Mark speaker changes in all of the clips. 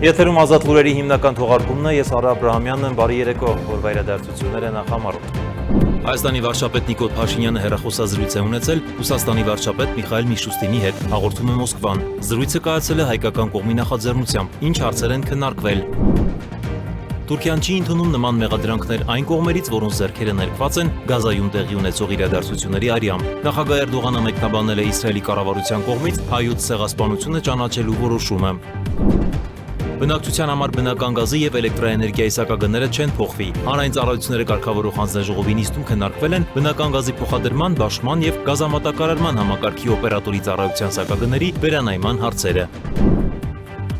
Speaker 1: Եթերում ազատ լուրերի հիմնական թողարկումն է, ես Արա Աբրահամյանն եմ, բարի երեկո, որ վայրադարձություններ են նախամարում։ Հայաստանի վարչապետ Նիկոլ Փաշինյանը հեռախոսազրույց է ունեցել Ռուսաստանի վարչապետ Միխայիլ Միշուստինի հետ, հաղորդում է Մոսկվան։ Զրույցը կայացել է հայկական կողմի նախաձեռնությամբ, ինչ հարցեր են քննարկվել։ Թուրքիան չի ընդունում նման մեղադրանքներ այն կողմերից, որոնց ձեռքերը ներկված են Գազայում տեղի ունեցող իրադարձությունների արյամբ։ Նախագահ Էրդողանը մեկնաբանել է Իսրայելի կառավարության կողմից հայոց ցեղասպանությունը ճանաչելու որոշումը։ Բնակչության համար բնական գազի եւ էլեկտրաէներգիայի սակագները չեն փոխվի։ Հանրային ծառայությունները կարգավորող հանձնաժողովի նիստում քննարկվել են բնական գազի փոխադրման, բաշխման եւ գազամատակարարման համակարգի օպերատորի ծառայության սակագների վերանայման հարցերը։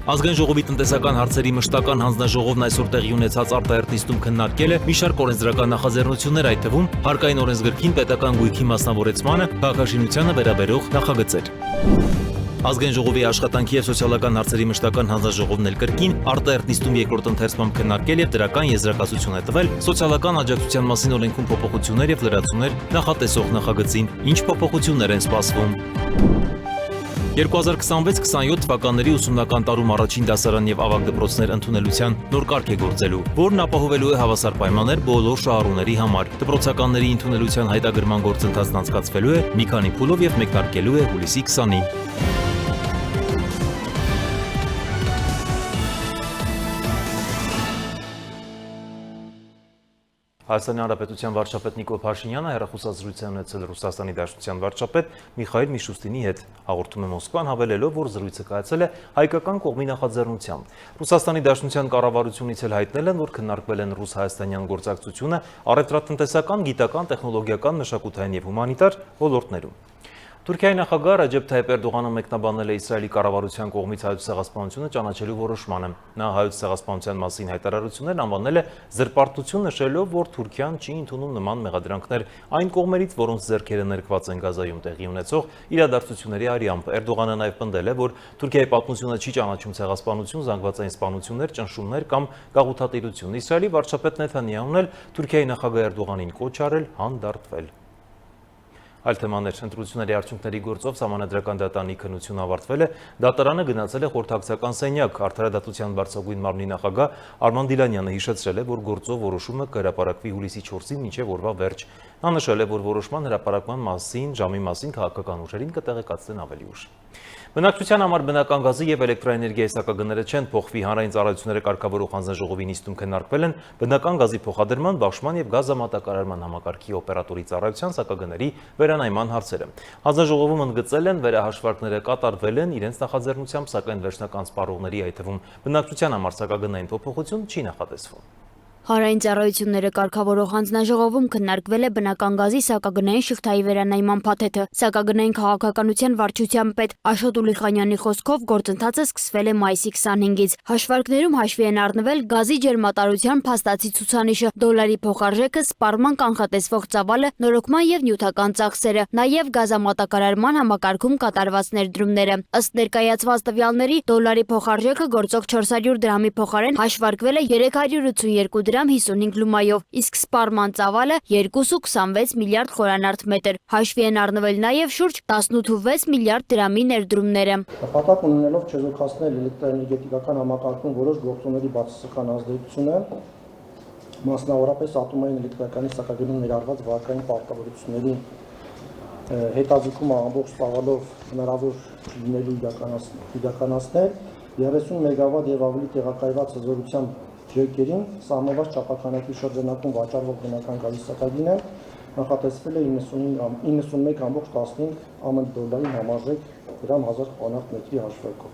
Speaker 1: Ազգային ժողովի տնտեսական հարցերի մշտական հանձնաժողովն այսօր տեղի ունեցած արտահերթ նիստում քննարկել է մի շարք օրենսդրական նախաձեռնություններ, այդ թվում հարկային օրենսգրքին պետական գույքի մասնավորեցմանը, քաղաքաշինությանը վերաբերող նախագծեր։ Ազգային ժողովի աշխատանքի եւ սոցիալական հարցերի մշտական հանձնաժողովն էլ կրկին արտահերթ նիստում երկրորդ ընթերցմամբ քննարկել եւ դրական եզրակացություն է տվել սոցիալական աջակցության մասին օրենքում փոփոխություններ եւ լրացումներ նախատեսող նախագծին, ինչ փոփոխություններ են սպասվում։ 2026-27 թվականների ուսումնական տարում առաջին դասարան եւ ավագ դպրոցներ ընդունելության նոր կարգ է գործելու, որն ապահովելու է հավասար պայմաններ բոլոր շահառուների համար։ Դպրոցականների ընդունելության հայտագրման գործընթացն անցկացվելու է մի քանի փուլով եւ մեկնարկելու է հուլիսի 20-ին։ Հայաստանի Հանրապետության վարչապետ Նիկոլ Փաշինյանը հեռախոսազրույց է ունեցել Ռուսաստանի Դաշնության վարչապետ Միխայիլ Միշուստինի հետ, հաղորդում է Մոսկվան, հավելելով, որ զրույցը կայացել է հայկական կողմի նախաձեռնությամբ։ Ռուսաստանի Դաշնության կառավարությունից էլ հայտնել են, որ քննարկվել են ռուս-հայաստանյան գործակցությունը առևտրատնտեսական, գիտական, տեխնոլոգիական, մշակութային եւ հումանիտար ոլորտներում։ Թուրքիայի նախագահ Ռաջեփ Թայիփ Էրդողանը մեկնաբանել է Իսրայելի կառավարության կողմից հայոց ցեղասպանությունը ճանաչելու որոշմանը։ Նա հայոց ցեղասպանության մասին հայտարարություններն անվանել է զրպարտություն, նշելով, որ Թուրքիան չի ընդունում նման մեղադրանքներ այն կողմերից, որոնց ձեռքերը ներկված են Գազայում տեղի ունեցող իրադարձությունների արյամբ։ Էրդողանը նաև պնդել է, որ Թուրքիայի պատմությունը չի ճանաչում ցեղասպանություն, զանգվածային սպանություններ, ճնշումներ կամ գաղութատիրություն։ Իսրայելի վարչապետ Նեթանյահուն էլ Թուրքիայի նախագահ Էրդողանին կոչ արել հանդարտվել։ Այլ թեմաներ, ընտրությունների արդյունքների գործով Սահմանադրական դատարանի քննությունը ավարտվել է, դատարանը գնացել է խորհրդակցական սենյակ, Արդարադատության բարձրագույն մարմնի նախագահ Արման Դիլանյանը հիշեցրել է, որ գործով որոշումը կհրապարակվի հուլիսի 4-ին մինչև օրվա վերջ։ Նա նշել է, որ որոշման հրապարակման մասին, ժամի մասին քաղաքական ուժերին կտեղեկացնեն ավելի ուշ։ Բնակչության համար բնական գազի եւ էլեկտրաէներգիայի սակագները չեն փոխվի, հանրային ծառայությունները կարգավորող հանձնաժողովի նիստում քննարկվել են բնական գազի փոխադրման, բաշխման եւ գազամատակարարման համակարգի օպերատորի ծառայության սակագների վերանայման հարցերը։ Հանձնաժողովում ընդգծել են, վերահաշվարկները կատարվել են իրենց նախաձեռնությամբ, սակայն վերջնական սպառողների, այդ թվում բնակչության համար սակագնային փոփոխություն չի նախատեսվում։
Speaker 2: Հանրային ծառայությունները կարգավորող հանձնաժողովում քննարկվել է բնական գազի սակագնային շղթայի վերանայման փաթեթը։ Սակագնային քաղաքականության վարչության պետ Աշոտ Ուլիխանյանի խոսքով գործընթացը սկսվել է մայիսի 25-ից։ Հաշվարկներում հաշվի են առնվել գազի ջերմատարության փաստացի ցուցանիշը, դոլարի փոխարժեքը, սպառման կանխատեսվող ծավալը, նորոգման եւ նյութական ծախսերը, նաեւ գազամատակարարման համակարգում կատարված ներդրումները։ Ըստ ներկայացված տվյալների, դոլարի փոխարժեքը գործող 400 դրամի փոխարեն հաշվարկվել է 382 դրամ 55 լումայով, իսկ սպառման ծավալը 2.26 միլիարդ խորանարդ մետր։ Հաշվի են առնվել նաև շուրջ 18.6 միլիարդ դրամի ներդրումները։
Speaker 3: Նպատակ ունենալով չեզոքացնել էլեկտրաէներգետիկական համակարգում որոշ գործոնների բացասական ազդեցությունը, մասնավորապես ատոմային էլեկտրականի սակագնում ներառված վարկային պարտավորությունների հետաձգումը ամբողջ ծավալով հնարավոր լինելու իրականացնել 30 մեգավատ եւ ավելի տեղակայված հզորությամբ ջրերին սահմանված չափականակի շրջանակում վաճառվող բնական գազի սակագինը նախատեսվել է 91.15 ԱՄՆ դոլարի համարժեք դրամ 1000 խորանարդ մետրի հաշվարկով։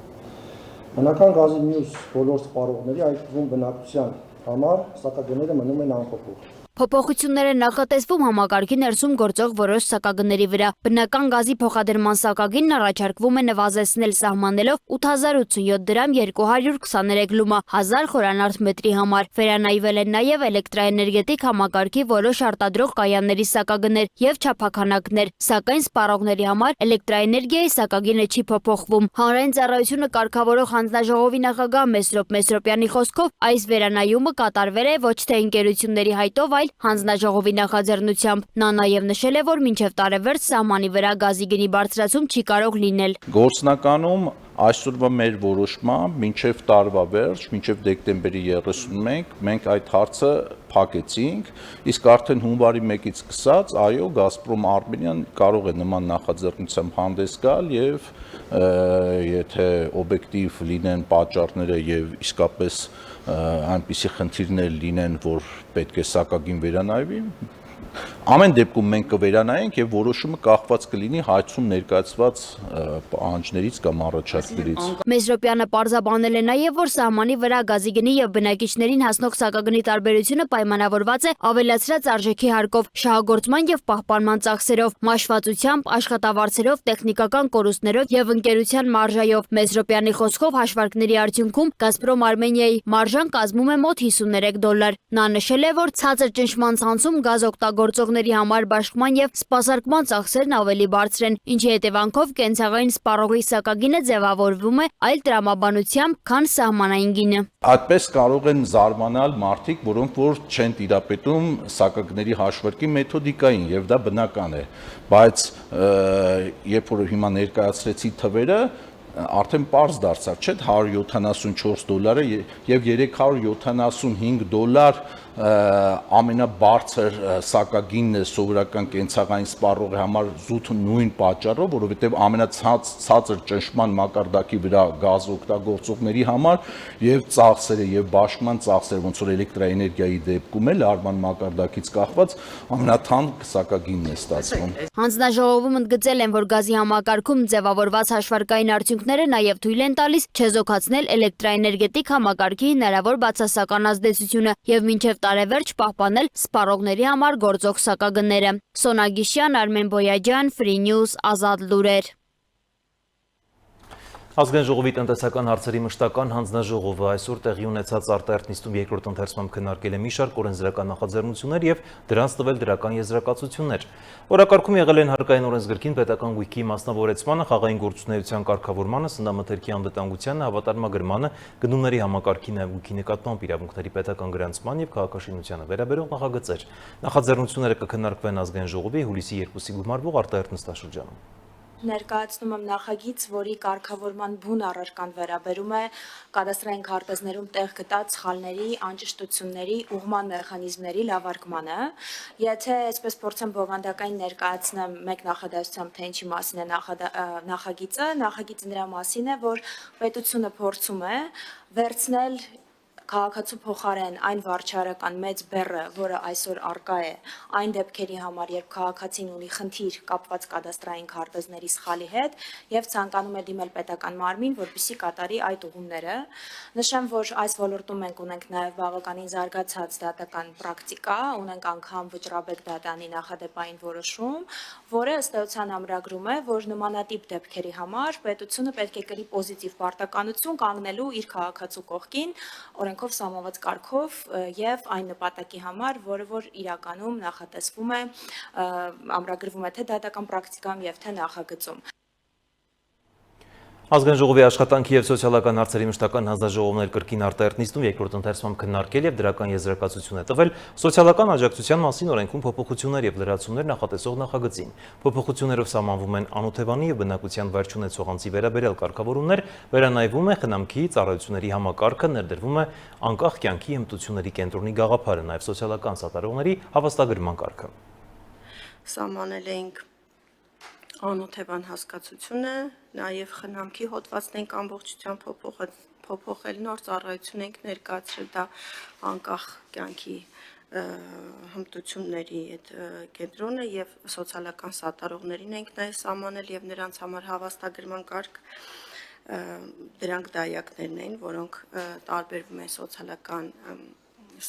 Speaker 3: Բնական գազի մյուս բոլոր սպառողների, այդ թվում բնակչության համար սակագները մնում են անփոփոխ։
Speaker 2: Փոփոխություններ են նախատեսվում համակարգի ներսում գործող որոշ սակագների վրա։ Բնական գազի փոխադրման սակագինն առաջարկվում է նվազեցնել սահմանելով 8087 դրամ 223 լումա 1000 խորանարդ մետրի համար։ Վերանայվել են նաև էլեկտրաէներգետիկ համակարգի որոշ արտադրող կայանների սակագներ եւ չափականակներ, սակայն սպառողների համար էլեկտրաէներգիայի սակագինը չի փոփոխվում։ Հանրային ծառայությունը կարգավորող հանձնաժողովի նախագահ Մեսրոպ Մեսրոպյանի խոսքով այս վերանայումը կատարվել է ոչ թե ընկերությունների հայտով, այլ հանձնաժողովի նախաձեռնությամբ։ Նա նաև նշել է, որ մինչև տարեվերջ սահմանի վրա գազի գնի բարձրացում չի կարող լինել։
Speaker 4: Գործնականում Այսօրվա մեր որոշմամբ մինչև տարվա վերջ, մինչև դեկտեմբերի 31 մենք այդ հարցը փակեցինք, իսկ արդեն հունվարի 1-ից սկսած, այո, Գազպրոմ Արմենիան կարող է նման նախաձեռնությամբ հանդես գալ եւ եթե օբյեկտիվ լինեն պատճառները եւ իսկապես այնպիսի խնդիրներ լինեն, որ պետք է սակագին վերանայվի, ամեն դեպքում մենք կվերանայենք եւ որոշումը կախված կլինի հայցում ներկայացված պահանջներից կամ առաջարկներից։
Speaker 2: Մեսրոպյանը պարզաբանել է նաեւ, որ սահմանի վրա գազի գնի եւ բնակիչներին հասնող սակագնի տարբերությունը պայմանավորված է ավելացրած արժեքի հարկով, շահագործման եւ պահպանման ծախսերով, մաշվածությամբ, աշխատավարձերով, տեխնիկական կորուստներով եւ ընկերության մարժայով։ Մեսրոպյանի խոսքով հաշվարկների արդյունքում Գազպրոմ Արմենիայի մարժան կազմում է մոտ $53։ Նա նշել է, որ ցածր ճնշման ցանցում գազ օգտագործողների համար բաշխման եւ սպասարկման ծախսերն ավելի բարձր են, ինչի հետևանքով կենցաղային սպառողի սակագինը ձևավորվում է այլ տրամաբանությամբ, քան սահմանային գինը։
Speaker 4: Այդպես կարող են զարմանալ մարդիկ, որոնք որ չեն տիրապետում սակագների հաշվարկի մեթոդիկային եւ դա բնական է, բայց երբ որ հիմա ներկայացրեցի թվերը, արդեն պարզ դարձավ, չէ՞, $174 եւ $375 ամենաբարձր սակագինն է սովորական կենցաղային սպառողի համար զուտ նույն պատճառով, որովհետեւ ամենացածր ճնշման մակարդակի վրա գազ օգտագործողների համար եւ ծախսերը եւ բաշխման ծախսերը, ոնց որ էլեկտրաէներգիայի դեպքում է լարման մակարդակից կախված ամենաթանկ սակագինն է ստացվում։
Speaker 2: Հանձնաժողովում ընդգծել են, որ գազի համակարգում ձևավորված հաշվարկային արդյունքները նաև թույլ են տալիս չեզոքացնել էլեկտրաէներգետիկ համակարգի հնարավոր բացասական ազդեցությունը եւ մինչեւ տարեվերջ պահպանել սպառողների համար գործող սակագները։ Սոնա Գիշյան, Արմեն Բոյաջյան, Free News, Ազատ լուրեր։
Speaker 1: Ազգային ժողովի տնտեսական հարցերի մշտական հանձնաժողովը այսօր տեղի ունեցած արտահերթ նիստում երկրորդ ընթերցմամբ քննարկել է մի շարք օրենսդրական նախաձեռնություններ եւ դրանց տվել դրական եզրակացություններ։ Օրակարգում եղել են հարկային օրենսգրքին պետական գույքի մասնավորեցմանը, խաղային գործունեության կարգավորմանը, սննդամթերքի անվտանգությանը, հավատարմագրմանը, գնումների համակարգի նաեւ գույքի նկատմամբ իրավունքների պետական գրանցման եւ քաղաքաշինությանը վերաբերող նախագծեր։ Նախաձեռնությունները կքննարկվեն ազգային ժողովի հուլիսի 2-ի գումարվող արտահերթ նստաշրջանում։
Speaker 5: Ներկայացնում եմ նախագիծ, որի կարգավորման բուն առարկան վերաբերում է կադաստրային քարտեզներում տեղ գտած սխալների, անճշտությունների, ուղղման մեխանիզմների լավարկմանը։ Եթե այսպես փորձեմ բովանդակային ներկայացնեմ մեկ նախադասությամբ, թե ինչի մասին է նախագիծը նրա մասին է, որ պետությունը փորձում է վերցնել քաղաքացու փոխարեն այն վարչարական մեծ բեռը, որը այսօր արկա է այն դեպքերի համար, երբ քաղաքացին ունի խնդիր կապված կադաստրային քարտեզների սխալի հետ եւ ցանկանում է դիմել պետական մարմին, որպեսզի կատարի այդ ուղումները։ Նշեմ, որ այս ոլորտում մենք ունենք նաեւ բավականին զարգացած դատական պրակտիկա, ունենք անգամ վճռաբեկ դատանի նախադեպային որոշում, որը ըստ էության ամրագրում է, որ նմանատիպ դեպքերի համար պետությունը պետք է կրի պոզիտիվ պարտականություն կանգնելու իր քաղաքացու կողքին օրենքով սահմանված կարգով եւ այն նպատակի համար, որը որ իրականում նախատեսվում է, ամրագրվում է թե դատական պրակտիկայում եւ թե նախագծում։
Speaker 1: Ազգային ժողովի աշխատանքի եւ սոցիալական հարցերի մշտական հանձնաժողովն կրկին արտահերթ նիստում երկրորդ ընթերցմամբ քննարկել եւ դրական եզրակացություն է տվել սոցիալական աջակցության մասին օրենքում փոփոխություններ եւ լրացումներ նախատեսող նախագծին։ Փոփոխություններով սահմանվում են անօթևանի եւ բնակության վայր չունեցող անձի վերաբերյալ կարգավորումներ, վերանայվում է խնամքի ծառայությունների համակարգը, ներդրվում է անկախ կյանքի հմտությունների կենտրոնի գաղափարը, նաեւ սոցիալական սատարողների հավաստագրման կարգը։
Speaker 6: Սահմանել էինք անօթևան հասկացությունը, նաև խնամքի հոդվածն ենք ամբողջությամբ փոփոխել, նոր ծառայություն ենք ներկայացրել, դա անկախ կյանքի հմտությունների այդ կենտրոնը եւ սոցիալական սատարողներին ենք նաև սահմանել եւ նրանց համար հավաստագրման կարգ, դրանք դայակներն են, որոնք տարբերվում են սոցիալական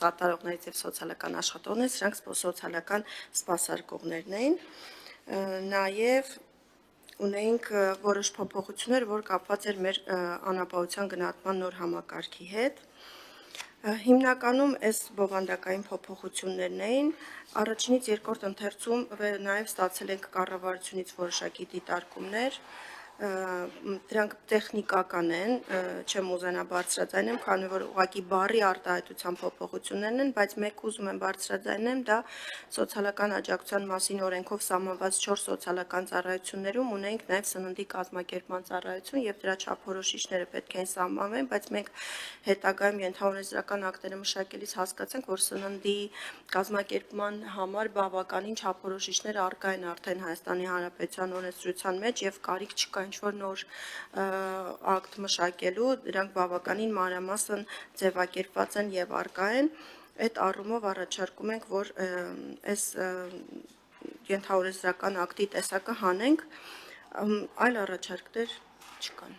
Speaker 6: սատարողներից եւ սոցիալական աշխատողներից, սրանք սոցիալական սպասարկողներն են։ Նաև ունենք որոշ փոփոխություններ, որ կապված էր մեր անապահովության գնահատման նոր համակարգի հետ։ Հիմնականում այս բովանդակային փոփոխություններն էին, առաջինից երկրորդ ընթերցում նաև ստացել ենք կառավարությունից որոշակի դիտարկումներ, Դրանք տեխնիկական են, չեմ ուզենա բարձրաձայնեմ, քանի որ ուղղակի բառի արտահայտության փոփոխություններն են, բայց մեկ ուզում եմ բարձրաձայնեմ, դա սոցիալական աջակցության մասին օրենքով սահմանված 4 սոցիալական ծառայություններում ունենք նաև սննդի կազմակերպման ծառայություն եւ դրա չափորոշիչները պետք է սահմանվեն, բայց մենք հետագայում ենթաօրենսդրական ակտերը մշակելիս հասկացանք, որ սննդի կազմակերպման համար բավականին չափորոշիչներ առկա են արդեն Հայաստանի Հանրապետության օրենսդրության մեջ եւ կարիք չկա ինչ-որ նոր ակտ մշակելու, դրանք բավականին մանրամասն ձևակերպված են եւ առկա են։ Այդ առումով առաջարկում ենք, որ այս ենթաօրենսդրական ակտի տեսակը հանենք, այլ առաջարկներ չկան։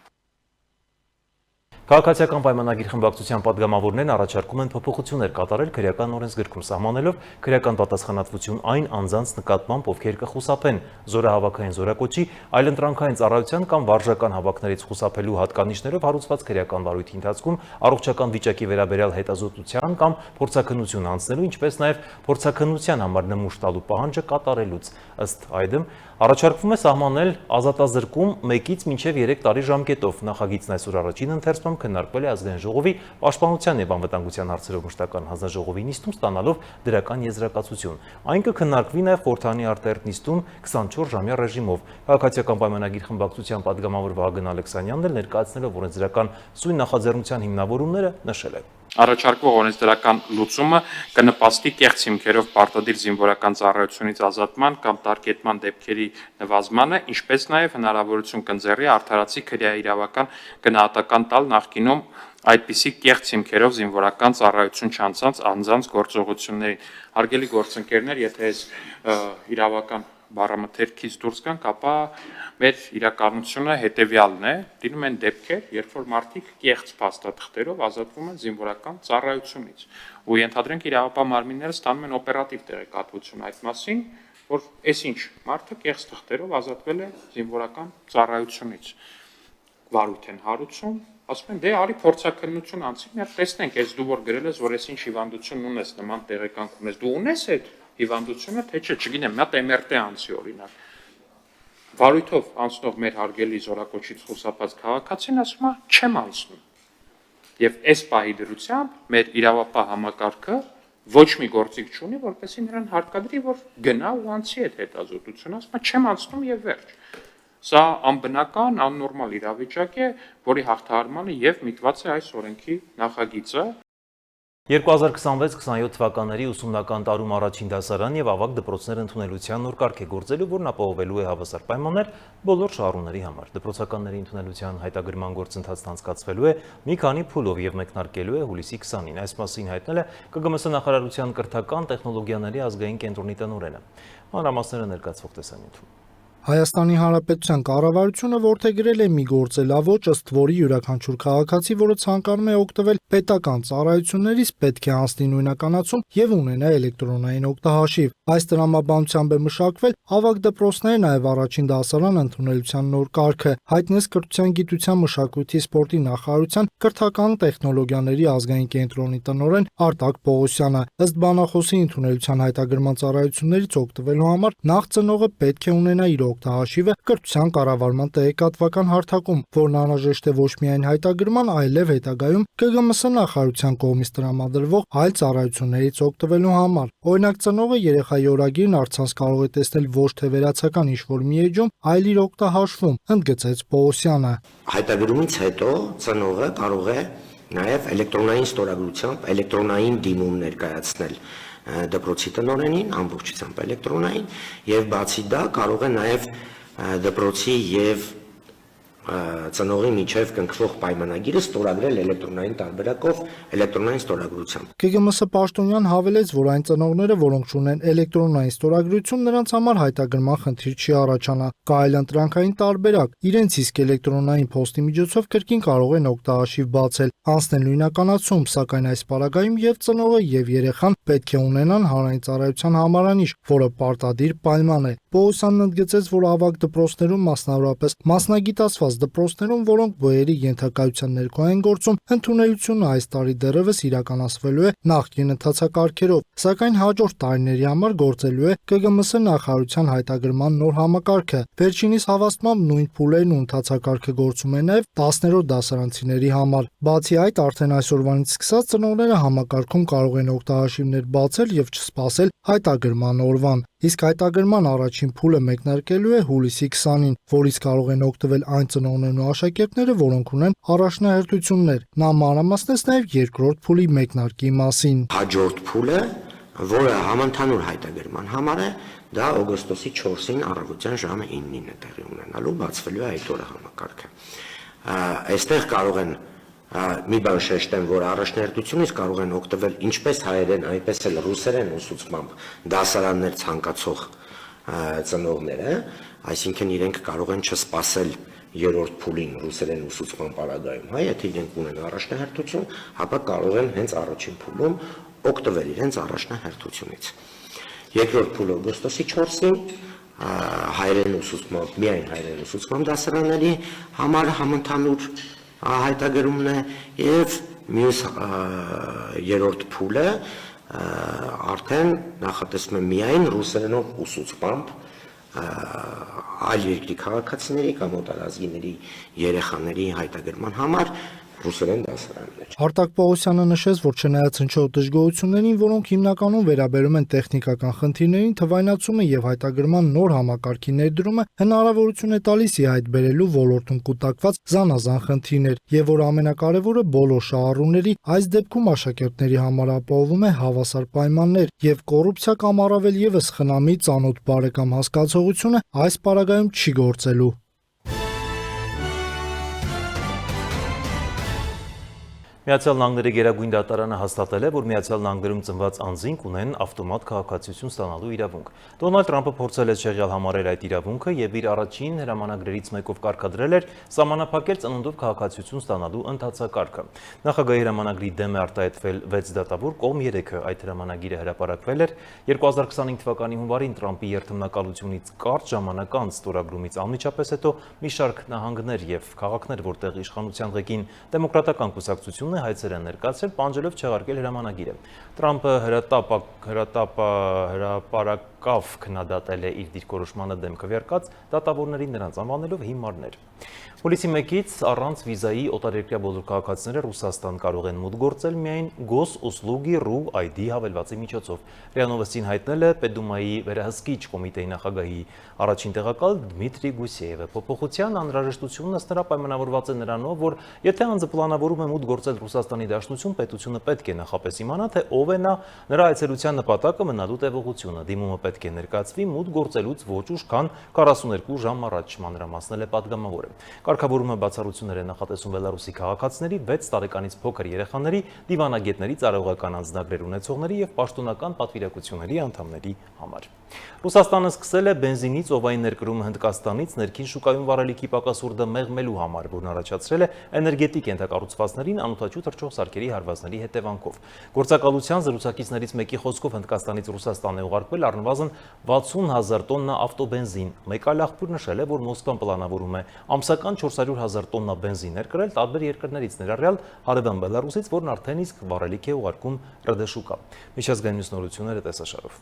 Speaker 1: Քաղաքացիական պայմանագիր խմբակցության падգամավորներն առաջարկում են փոփոխություններ կատարել քրեական օրենսգրքում սահմանելով քրեական պատասխանատվություն այն անձանց նկատմամբ, ովքեր կխուսափեն զորահավաքային զորակոչի, այլընտրանքային ծառայության կամ վարժական հավաքներից խուսափելու հատկանիշներով հարուցված քրեական վարույթի ընթացքում առողջական վիճակի վերաբերյալ հետազոտության կամ փորձաքննություն անցնելու, ինչպես նաև փորձաքննության համար նմուշ տալու պահանջը կատարելուց։ Ըստ այդմ առաջարկվում է սահմանել ազատազրկում 1-ից մինչև 3 տարի ժամկետով։ Նախագիծն այսօր առաջին ընթերցում քննարկվել է Ազգային ժողովի Պաշտպանության եւ անվտանգության հարցերով մշտական հանձնաժողովի նիստում, ստանալով դրական եզրակացություն։ Այն կքննարկվի նաեւ խորհրդանի արտերտ նիստում 24-ժամյա ռեժիմով։ Քաղաքացիական պայմանագիր խմբակցության падգամավոր Վահագն Ալեքսանյանն էլ ներկայացնելով օրենսդրական սույն նախաձեռնության հիմնավորումները նշել է.
Speaker 7: Առաջարկվող օրենսդրական լուծումը կնպաստի կեղծ հիմքերով պարտադիր զինվորական ծառայությունից ազատման կամ տարկետման դեպքերի նվազմանը, ինչպես նաև հնարավորություն կընձեռի արդարացի քրեաիրավական գնահատական տալ նախկինում այդպիսի կեղծ հիմքերով զինվորական ծառայություն չանցած անձանց գործողություններին։ Հարգելի գործընկերներ, եթե այս իրավական բառամթերքից դուրս գանք, ապա մեր իրականությունը հետևյալն է, լինում են դեպքեր, երբ որ մարդիկ կեղծ փաստաթղթերով ազատվում են զինվորական ծառայությունից։ Ու ենթադրենք իրավապահ մարմինները ստանում են օպերատիվ տեղեկատվություն այդ մասին, որ այսինչ մարդը կեղծ թղթերով ազատվել է զինվորական ծառայությունից։ Վարույթ են հարուցում, ասում են դե արի փորձաքննություն անցի, մեր տեսնենք, այս դու որ գրել ես, որ այսինչ հիվանդություն ունես, նման տեղեկանք ունես, դու ունես այդ հիվանդությունը, թե չէ, չգիտեմ, մի հատ MRT անցի օրինակ։ Վարույթով անցնող մեր հարգելի զորակոչից խուսափած քաղաքացին ասում է, չեմ անցնում։ Եվ այս պահի դրությամբ մեր իրավապահ համակարգը ոչ մի գործիք չունի, որպեսզի նրան հարկադրի, որ գնա ու անցի այդ հետազոտությունը, ասում է, չեմ անցնում եւ վերջ։ Սա անբնական, աննորմալ իրավիճակ է, որի հաղթահարմանը եւ միտված է այս օրենքի նախագիծը։
Speaker 1: 2026-27 թվականների ուսումնական տարում առաջին դասարան եւ ավագ դպրոցներ ընդունելության նոր կարգ է գործելու, որն ապահովելու է հավասար պայմաններ բոլոր շահառուների համար։ Դպրոցականների ընդունելության հայտագրման գործընթացն անցկացվելու է մի քանի փուլով եւ մեկնարկելու է հուլիսի 20-ին։ Այս մասին հայտնել է ԿԳՄՍ նախարարության կրթական տեխնոլոգիաների ազգային կենտրոնի տնօրենը։ Մանրամասները ներկայացվող տեսանյութում։
Speaker 3: Հայաստանի Հանրապետության կառավարությունը որդեգրել է մի գործելավոճ, ըստ որի յուրաքանչյուր քաղաքացի, որը ցանկանում է օգտվել պետական ծառայություններից, պետք է անցնի նույնականացում եւ ունենա էլեկտրոնային օգտահաշիվ։ Այս տրամաբանությամբ է մշակվել ավագ դպրոցների նաեւ առաջին դասարան ընդունելության նոր կարգը, հայտնեց Կրթության, գիտության, մշակույթի, սպորտի նախարարության կրթական տեխնոլոգիաների ազգային կենտրոնի տնօրեն Արտակ Պողոսյանը։ Ըստ բանախոսի ընդունելության հայտագրման ծառայություններից օգտվելու համար նախ ծնողը պետք է ունենա իր օգտահաշիվը կրթության կառավարման տեղեկատվական հարթակում, որն անհրաժեշտ է ոչ միայն հայտագրման, այլև հետագայում ԿԳՄՍ նախարարության կողմից տրամադրվող այլ ծառայություններից օգտվելու համար։ Օրինակ, ծնողը երեխայի օրագիրն առցանց կարող է տեսնել ոչ թե վերացական ինչ-որ մի էջում, այլ իր օգտահաշվում, ընդգծեց Պողոսյանը։
Speaker 8: Հայտագրումից հետո ծնողը կարող է նաև էլեկտրոնային ստորագրությամբ էլեկտրոնային դիմում ներկայացնել դպրոցի տնօրենին, ամբողջությամբ էլեկտրոնային, եւ բացի դա կարող է նաեւ դպրոցի եւ ծնողի միջև կնքվող պայմանագիրը ստորագրել էլեկտրոնային տարբերակով, էլեկտրոնային ստորագրությամբ։
Speaker 3: ԿԳՄՍ պաշտոնյան հավելեց, որ այն ծնողները, որոնք ունեն էլեկտրոնային ստորագրություն, նրանց համար հայտագրման խնդիր չի առաջանա։ Կա այլ ընտրանքային տարբերակ, իրենց իսկ էլեկտրոնային փոստի միջոցով կրկին կարող են օգտահաշիվ բացել, անցնել նույնականացում, սակայն այս պարագայում եւ ծնողը եւ երեխան պետք է ունենան հանրային ծառայության համարանիշ, որը պարտադիր պայման է։ Պողոսյանն ընդգծեց, որ ավագ դպրոցներում մասնավորապես մասնագիտացված
Speaker 9: նշված դպրոցներում, որոնք ԲԷ-ի ենթակայության ներքո են գործում, ընդունելությունը այս տարի դեռևս իրականացվելու է նախկին ընթացակարգերով, սակայն հաջորդ տարիների համար գործելու է ԿԳՄՍ նախարարության հայտագրման նոր համակարգը։ Վերջինիս հավաստմամբ նույն փուլերն ու ընթացակարգը գործում է նաև 10-րդ դասարանցիների համար։ Բացի այդ, արդեն այսօրվանից սկսած ծնողները համակարգում կարող են օգտահաշիվներ բացել եւ չսպասել հայտագրման օրվան։ Իսկ հայտագրման առաջին փուլը մեկնարկելու է հուլիսի 20-ին, որից կարող են օգտվել այն ծնողներն ու աշակերտները, որոնք ունեն առաջնահերթություններ։ Նա մանրամասնեց նաև երկրորդ փուլի մեկնարկի մասին։
Speaker 8: Հաջորդ փուլը, որը համընդհանուր հայտագրման համար է, դա օգոստոսի 4-ին առավոտյան ժամը 9-ին է տեղի ունենալու, բացվելու է այդ օրը համակարգը։ Այստեղ կարող են մի բան շեշտեմ, որ առաջնահերթությունից կարող են օգտվել ինչպես հայերեն, այնպես էլ ռուսերեն ուսուցմամբ դասարաններ ցանկացող ծնողները, այսինքն իրենք կարող են չսպասել երրորդ փուլին ռուսերեն ուսուցման պարագայում, եթե իրենք ունեն առաջնահերթություն, ապա կարող են հենց առաջին փուլում օգտվել իրենց առաջնահերթությունից։ Երկրորդ փուլը օգոստոսի 4-ին հայերեն ուսուցմամբ, միայն հայերեն ուսուցմամբ դասարանների համար համընդհանուր հայտագրումն է եւ մյուս երրորդ փուլը արդեն նախատեսվում է միայն ռուսերենով ուսուցմամբ այլ երկրի քաղաքացիների կամ օտարազգիների երեխաների հայտագրման համար ռուսերեն դասարաններ։
Speaker 9: Արտակ Պողոսյանը նշեց, որ չնայած հնչող դժգոհություններին, որոնք հիմնականում վերաբերում են տեխնիկական խնդիրներին, թվայնացումը եւ հայտագրման նոր համակարգի ներդրումը հնարավորություն է տալիս ի հայտ բերելու ոլորտում կուտակված զանազան խնդիրներ, եւ որ ամենակարևորը բոլոր շահառուների, այս դեպքում աշակերտների համար ապահովում է հավասար պայմաններ եւ կոռուպցիա կամ առավել եւս խնամի ծանոթ բարեկամ հասկացողությունը այս պարագայում չի գործելու։
Speaker 1: Միացյալ Նահանգների Գերագույն դատարանը հաստատել է, որ Միացյալ Նահանգներում ծնված անձինք ունեն ավտոմատ քաղաքացիություն ստանալու իրավունք։ Դոնալդ Թրամփը փորձել է շեղյալ համարել այդ իրավունքը եւ իր առաջին հրամանագրերից մեկով կարգադրել էր սահմանափակել ծնունդով քաղաքացիություն ստանալու ընթացակարգը։ Նախագահի հրամանագրի դեմ է արտահայտվել 6 դատավոր, կողմ 3-ը այդ հրամանագիրը հրապարակվել էր 2025 թվականի հունվարին Թրամփի երթմնակալությունից կարճ ժամանակ անց ստորագրումից անմիջապես հետո մի շարք նահանգներ եւ քաղաքներ, որտեղ իշխանության ղեկին դեմոկրատական կուսակցություն հայցեր են ներկայացրել, պանջելով չեղարկել հրամանագիրը։ Թրամփը հրապարակավ քննադատել է իր դիրքորոշմանը դեմ քվեարկած դատավորներին նրանց անվանելով հիմարներ։ Հուլիսի 1-ից առանց վիզայի օտարերկրյա բոլոր քաղաքացիները Ռուսաստան կարող են մուտք գործել միայն Գոսուսլուգի.ru ID հավելվածի միջոցով։ ՌԻԱ Նովոստին հայտնել է Պետդումայի վերահսկիչ կոմիտեի նախագահի առաջին տեղակալ Դմիտրի Գուսեևը։ Փոփոխության անհրաժեշտությունն ըստ նրա պայմանավորված է նրանով, որ եթե անձը պլանավորում է մուտք գործել Ռուսաստանի Դաշնություն, պետությունը պետք է նախապես իմանա, թե ով է նա, նրա այցելության նպատակը, մնալու տևողությունը։ Դիմումը պետք է ներկայացվի մուտք գործելուց ոչ ուշ, քան 42 ժամ առաջ, մանրամասնել է պատգամավորը։ Կարգավորումը բացառություններ է նախատեսում Բելարուսի քաղաքացիների, 6 տարեկանից փոքր երեխաների, դիվանագետների, ծառայողական անձնագրեր ունեցողների եւ պաշտոնական պատվիրակությունների անդամների համար։ Ռուսաստանը սկսել է բենզինի ծովային ներկրումը Հնդկաստանից ներքին շուկայում վառելիքի պակասուրդը մեղմելու համար, որն առաջացրել է էներգետիկ ենթակառուցվածքներին անօդաչու թռչող սարքերի հարվածների հետևանքով։ Գործակալության զրուցակիցներից մեկի խոսքով Հնդկաստանից Ռուսաստան է ուղարկվել առնվազն 60,000 տոննա ավտոբենզին։ Մեկ այլ աղբյուր նշել է, որ Մոսկվան պլանավորում է ամսական 400,000 տոննա բենզին ներկրել տարբեր երկրներից, ներառյալ Հարևան Բելարուսից, որն արդեն իսկ վառելիք է ուղարկում ՌԴ շուկա։ Միջազգային նորությունները տեսաշարով։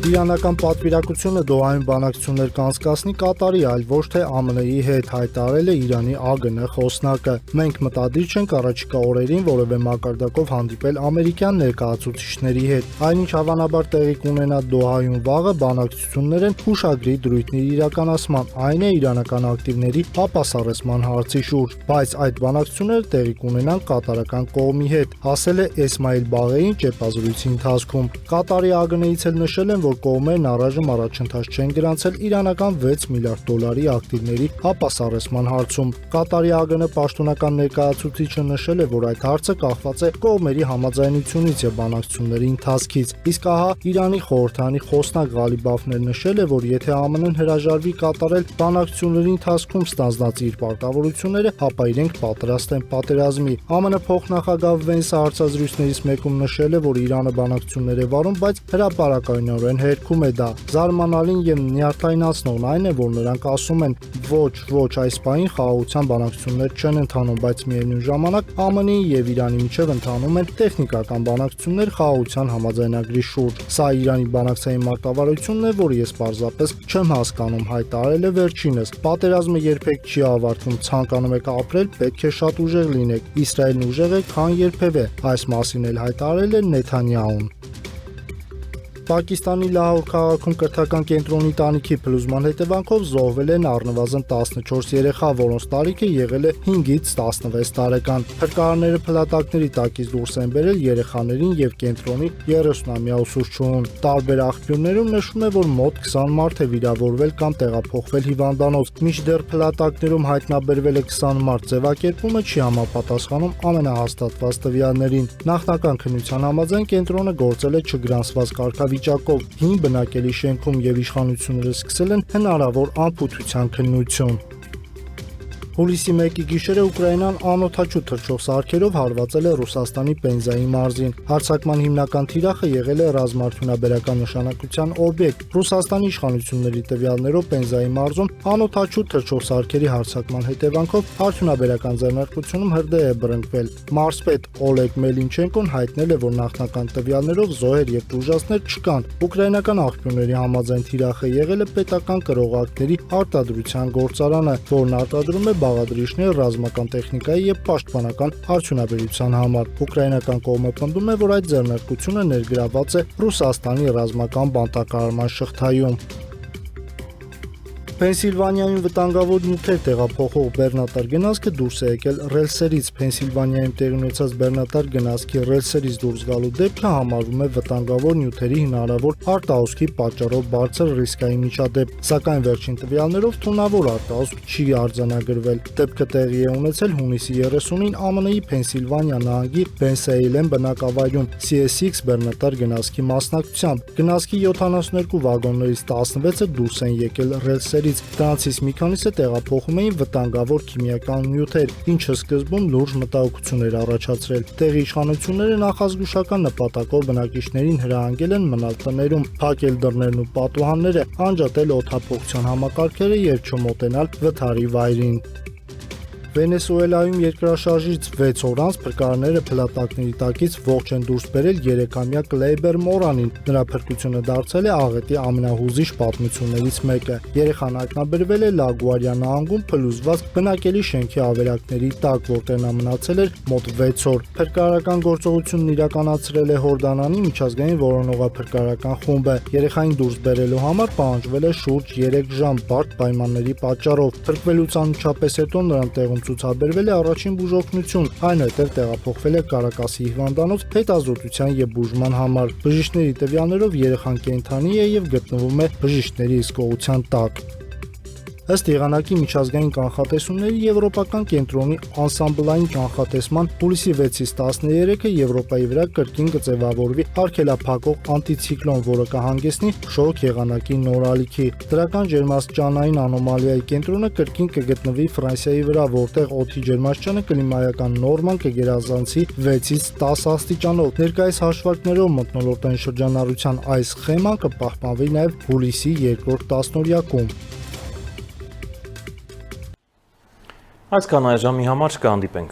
Speaker 9: Իրանական պատվիրակությունը Դոհայում բանակցություններ կանցկացնի Կատարի, այլ ոչ թե ԱՄՆ-ի հետ, հայտարարել է Իրանի ԱԳՆ խոսնակը։ Մենք մտադիր չենք առաջիկա օրերին որևէ մակարդակով հանդիպել ամերիկյան ներկայացուցիչների հետ։ Այնինչ հավանաբար տեղի կունենա Դոհայում վաղը բանակցություններ են հուշագրի դրույթների իրականացման, այն է իրանական ակտիվների ապասառեցման հարցի շուրջ, բայց այդ բանակցությունները տեղի կունենան կատարական կողմի հետ, ասել է Էսմայիլ Բաղեին ճեպազրույցի ընթացքում։ Կատարի ԱԳՆ-ից էլ նշել են, որ կողմերն առայժմ առաջընթաց չեն գրանցել իրանական 6 միլիարդ դոլարի ակտիվների ապասառեցման հարցում։ Կատարի ԱԳՆ պաշտոնական ներկայացուցիչը նշել է, որ այդ հարցը կախված է կողմերի համաձայնությունից եւ բանակցությունների ընթացքից։ Իսկ ահա Իրանի խորհրդարանի խոսնակ Ղալիբաֆն նշել է, որ եթե ԱՄՆ-ն հրաժարվի կատարել բանակցությունների ընթացքում ստանձնած իր պարտավորությունները, ապա իրենք պատրաստ են պատերազմի։ ԱՄՆ փոխնախագահ Վենսը հարցազրույցներից մեկում նշել է, որ Իրանը բանակցություններ է վարում, բայց հրապարակայնորեն հերքում է դա։ Զարմանալին եւ նյարդայնացնողն այն է, որ նրանք ասում են ոչ, այս պահին խաղաղության բանակցություններ չեն ընթանում, բայց միևնույն ժամանակ ԱՄՆ-ի եւ Իրանի միջև ընթանում են տեխնիկական բանակցություններ խաղաղության համաձայնագրի շուրջ։ Սա Իրանի բանակցային մարտավարությունն է, որ ես պարզապես չեմ հասկանում, հայտարարել է վերջինս։ Պատերազմը երբեք չի ավարտվում, ցանկանում եք ապրել, պետք է շատ ուժեղ լինեք։ Իսրայելն ուժեղ է, քան երբևէ։ Այս մասին էլ հայտարարել է Նեթանյահուն։ Պակիստանի Լահոր քաղաքում կրթական կենտրոնի տանիքի փլուզման հետևանքով զոհվել են առնվազն 14 երեխա, որոնց տարիքը եղել է 5-ից 16 տարեկան։ Փրկարարները փլատակների տակից դուրս են բերել երեխաներին եւ կենտրոնի 30-ամյա ուսուցչուհուն։ Տարբեր աղբյուրներում նշվում է, որ մոտ 20 մարդ է վիրավորվել կամ տեղափոխվել հիվանդանոց։ Մինչդեռ փլատակներում հայտնաբերվել է 20 մարդ, ձևակերպումը չի համապատասխանում ամենահաստատված տվյալներին։ Նախնական քննության համաձայն կենտրոնը գործել է չգրանցված կարգավիճակով, հին բնակելի շենքում եւ իշխանությունները սկսել են հնարավոր անփութության քննություն։ Հուլիսի 1-ի գիշերը Ուկրաինան անօդաչու թռչող սարքերով հարվածել է Ռուսաստանի Պենզայի մարզին։ Հարձակման հիմնական թիրախը եղել է ռազմարդյունաբերական նշանակության օբյեկտ։ Ռուսաստանի իշխանությունների տվյալներով Պենզայի մարզում անօդաչու թռչող սարքերի հարձակման հետևանքով արդյունաբերական ձեռնարկությունում հրդեհ է բռնկվել։ Մարզպետ Օլեգ Մելինչենկոն հայտնել է, որ նախնական տվյալներով զոհեր եւ տուժածներ չկան։ Ուկրաինական աղբյուրների համաձայն թիրախը եղել է պետական կրողակների արտադրության գործարանը, որն արտադրում է բաղադրիչներ ռազմական տեխնիկայի եւ պաշտպանական արդյունաբերության համար։ Ուկրաինական կողմը պնդում է, որ այդ ձեռնարկությունը ներգրաված է Ռուսաստանի ռազմական բանտակարարման շղթայում։ Պենսիլվանիայում վտանգավոր նյութեր տեղափոխող բեռնատար գնացքը դուրս է եկել ռելսերից։ Պենսիլվանիայում տեղի ունեցած բեռնատար գնացքի ռելսերից դուրս գալու դեպքը համարվում է վտանգավոր նյութերի հնարավոր արտահոսքի պատճառով բարձր ռիսկային միջադեպ, սակայն վերջին տվյալներով թունավոր արտահոսք չի արձանագրվել։ Դեպքը տեղի է ունեցել հունիսի 30-ին ԱՄՆ-ի Պենսիլվանիա նահանգի Բենսեյլեն բնակավայրում CSX բեռնատար գնացքի մասնակցությամբ։ Գնացքի 72 վագոններից 16-ը դուրս են եկել ռելսերից։ Դրանցից մի քանիսը տեղափոխում էին վտանգավոր քիմիական նյութեր, ինչը սկզբում լուրջ մտահոգություն էր առաջացրել։ Տեղի իշխանությունները նախազգուշական նպատակով բնակիչներին հրահանգել են մնալ տներում, փակել դռներն ու պատուհանները, անջատել օդափոխության համակարգերը եւ չմոտենալ վթարի վայրին։ Վենեսուելայում երկրաշարժից 6 օր անց փրկարարները փլատակների տակից ողջ են դուրս բերել 3-ամյա Կլեյբեր Մորանին։ Նրա փրկությունը դարձել է աղետի ամենահուզիչ պատմություններից մեկը։ Երեխան հայտնաբերվել է Լագուարիա նահանգում փլուզված բնակելի շենքի ավերակների տակ, որտեղ նա մնացել էր մոտ 6 օր։ Փրկարարական գործողությունն իրականացրել է Հորդանանի միջազգային որոնողափրկարարական խումբը։ Երեխային դուրս բերելու համար պահանջվել է շուրջ 3 ժամ բարդ պայմանների պատճառով։ Փրկվելուց անմիջապես հետո նրան տեղում ցուցաբերվել է առաջին բուժօգնություն, այնուհետև տեղափոխվել է Կարակասի հիվանդանոց հետազոտության եւ բուժման համար։ Բժիշկների տվյալներով երեխան կենդանի է եւ գտնվում է բժիշկների հսկողության տակ։ Ըստ եղանակի միջազգային կանխատեսումների Եվրոպական կենտրոնի անսամբլային կանխատեսման հուլիսի 6-ից 13-ը Եվրոպայի վրա կրկին կձևավորվի արգելափակող անտիցիկլոն, որը կհանգեցնի շոգ եղանակի նոր ալիքի։ Դրական ջերմաստիճանային անոմալիայի կենտրոնը կրկին կգտնվի Ֆրանսիայի վրա, որտեղ օդի ջերմաստիճանը կլիմայական նորման կգերազանցի 6-ից 10 աստիճանով։ Ներկայիս հաշվարկներով մթնոլորտային շրջանառության այս սխեման կպահպանվի նաև հուլիսի 2-րդ տասնօրյակում։
Speaker 1: Այսքան այժմի համար կհանդիպենք։